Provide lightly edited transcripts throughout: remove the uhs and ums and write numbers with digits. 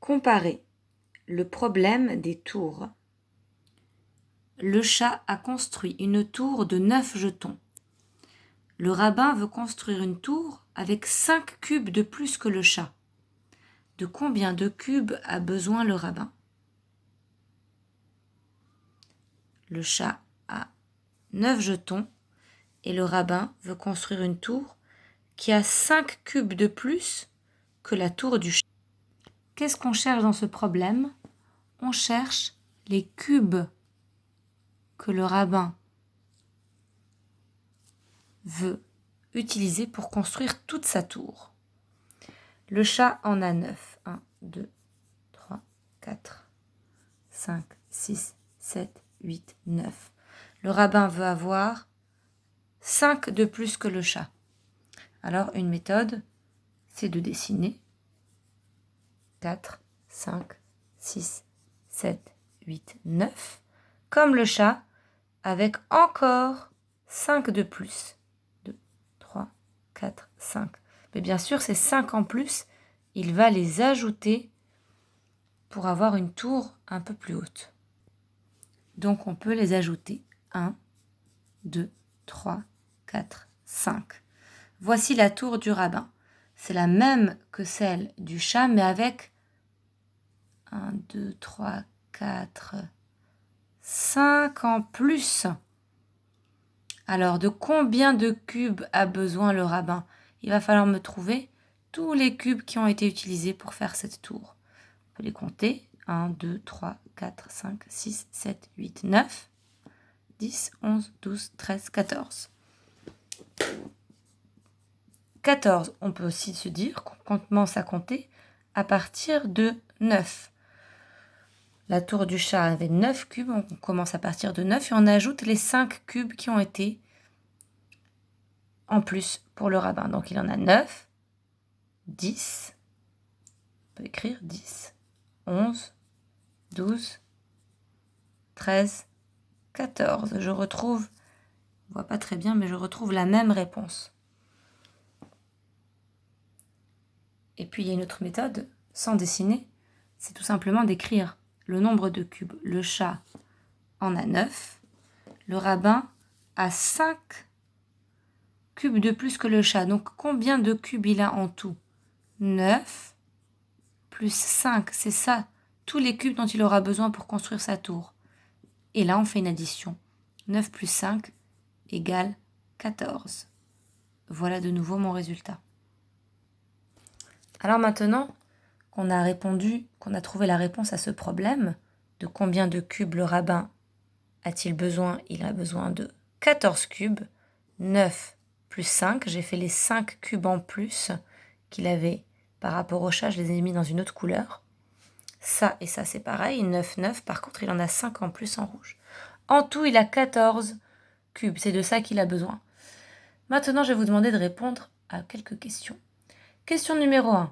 Comparer le problème des tours. Le chat a construit une tour de 9 jetons. Le rabbin veut construire une tour avec 5 cubes de plus que le chat. De combien de cubes a besoin le rabbin? Le chat a 9 jetons et le rabbin veut construire une tour qui a 5 cubes de plus que la tour du chat. Qu'est-ce qu'on cherche dans ce problème? On cherche les cubes que le rabbin veut utiliser pour construire toute sa tour. Le chat en a 9. 1, 2, 3, 4, 5, 6, 7, 8, 9. Le rabbin veut avoir 5 de plus que le chat. Alors, une méthode, c'est de dessiner 4, 5, 6, 7, 8, 9, comme le chat, avec encore 5 de plus. 2, 3, 4, 5. Mais bien sûr, ces 5 en plus, il va les ajouter pour avoir une tour un peu plus haute. Donc, on peut les ajouter. 1, 2, 3, 4, 5. Voici la tour du rabbin. C'est la même que celle du chat, mais avec 1, 2, 3, 4, 5 en plus. Alors, de combien de cubes a besoin le rabbin? Il va falloir me trouver tous les cubes qui ont été utilisés pour faire cette tour. On peut les compter. 1, 2, 3, 4, 5, 6, 7, 8, 9, 10, 11, 12, 13, 14. 14, on peut aussi se dire qu'on commence à compter à partir de 9. La tour du chat avait 9 cubes, on commence à partir de 9 et on ajoute les 5 cubes qui ont été en plus pour le rabbin. Donc il en a 9, 10, on peut écrire 10, 11, 12, 13, 14. Je retrouve, on ne voit pas très bien, mais je retrouve la même réponse. Et puis il y a une autre méthode, sans dessiner, c'est tout simplement d'écrire le nombre de cubes. Le chat en a 9, le rabbin a 5 cubes de plus que le chat. Donc combien de cubes il a en tout? 9 plus 5, c'est ça, tous les cubes dont il aura besoin pour construire sa tour. Et là, on fait une addition. 9 plus 5 égale 14. Voilà de nouveau mon résultat. Alors maintenant qu'on a répondu, qu'on a trouvé la réponse à ce problème, de combien de cubes le rabbin a-t-il besoin? Il a besoin de 14 cubes, 9 plus 5, j'ai fait les 5 cubes en plus qu'il avait par rapport au chat, je les ai mis dans une autre couleur. Ça et ça c'est pareil, 9, 9, par contre il en a 5 en plus en rouge. En tout il a 14 cubes, c'est de ça qu'il a besoin. Maintenant je vais vous demander de répondre à quelques questions. Question numéro 1.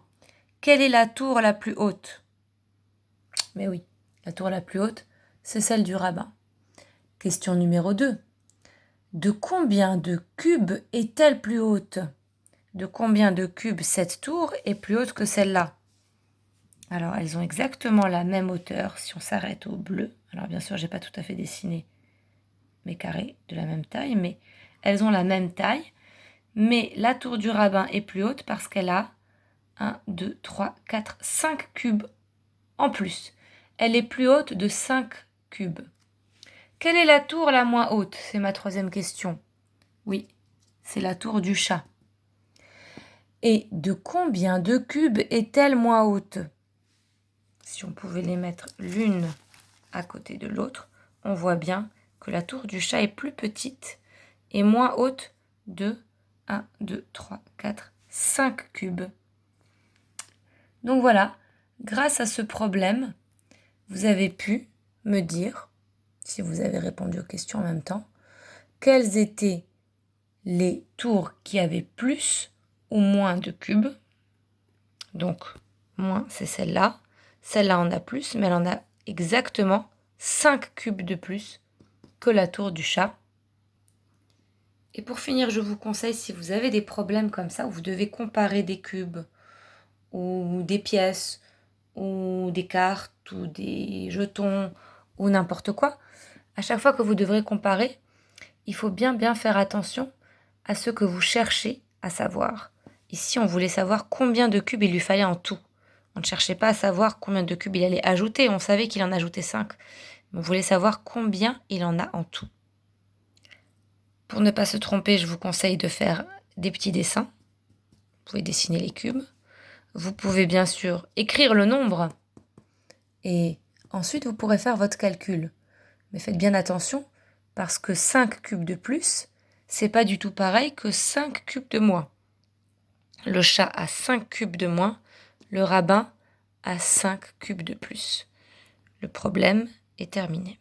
Quelle est la tour la plus haute? Mais oui, la tour la plus haute, c'est celle du rabbin. Question numéro 2. De combien de cubes est-elle plus haute? De combien de cubes cette tour est plus haute que celle-là? Alors, elles ont exactement la même hauteur si on s'arrête au bleu. Alors, bien sûr, je n'ai pas tout à fait dessiné mes carrés de la même taille, mais elles ont la même taille. Mais la tour du rabbin est plus haute parce qu'elle a 1, 2, 3, 4, 5 cubes en plus. Elle est plus haute de 5 cubes. Quelle est la tour la moins haute? C'est ma troisième question. Oui, c'est la tour du chat. Et de combien de cubes est-elle moins haute? Si on pouvait les mettre l'une à côté de l'autre, on voit bien que la tour du chat est plus petite et moins haute de 1, 2, 3, 4, 5 cubes. Donc voilà, grâce à ce problème, vous avez pu me dire, si vous avez répondu aux questions en même temps, quelles étaient les tours qui avaient plus ou moins de cubes. Donc, moins, c'est celle-là. Celle-là en a plus, mais elle en a exactement 5 cubes de plus que la tour du chat. Et pour finir, je vous conseille, si vous avez des problèmes comme ça, où vous devez comparer des cubes ou des pièces, ou des cartes ou des jetons ou n'importe quoi, à chaque fois que vous devrez comparer, il faut bien faire attention à ce que vous cherchez à savoir. Ici, on voulait savoir combien de cubes il lui fallait en tout. On ne cherchait pas à savoir combien de cubes il allait ajouter, on savait qu'il en ajoutait 5. On voulait savoir combien il en a en tout. Pour ne pas se tromper, je vous conseille de faire des petits dessins. Vous pouvez dessiner les cubes. Vous pouvez bien sûr écrire le nombre et ensuite vous pourrez faire votre calcul. Mais faites bien attention parce que 5 cubes de plus, c'est pas du tout pareil que 5 cubes de moins. Le chat a 5 cubes de moins, le rabbin a 5 cubes de plus. Le problème est terminé.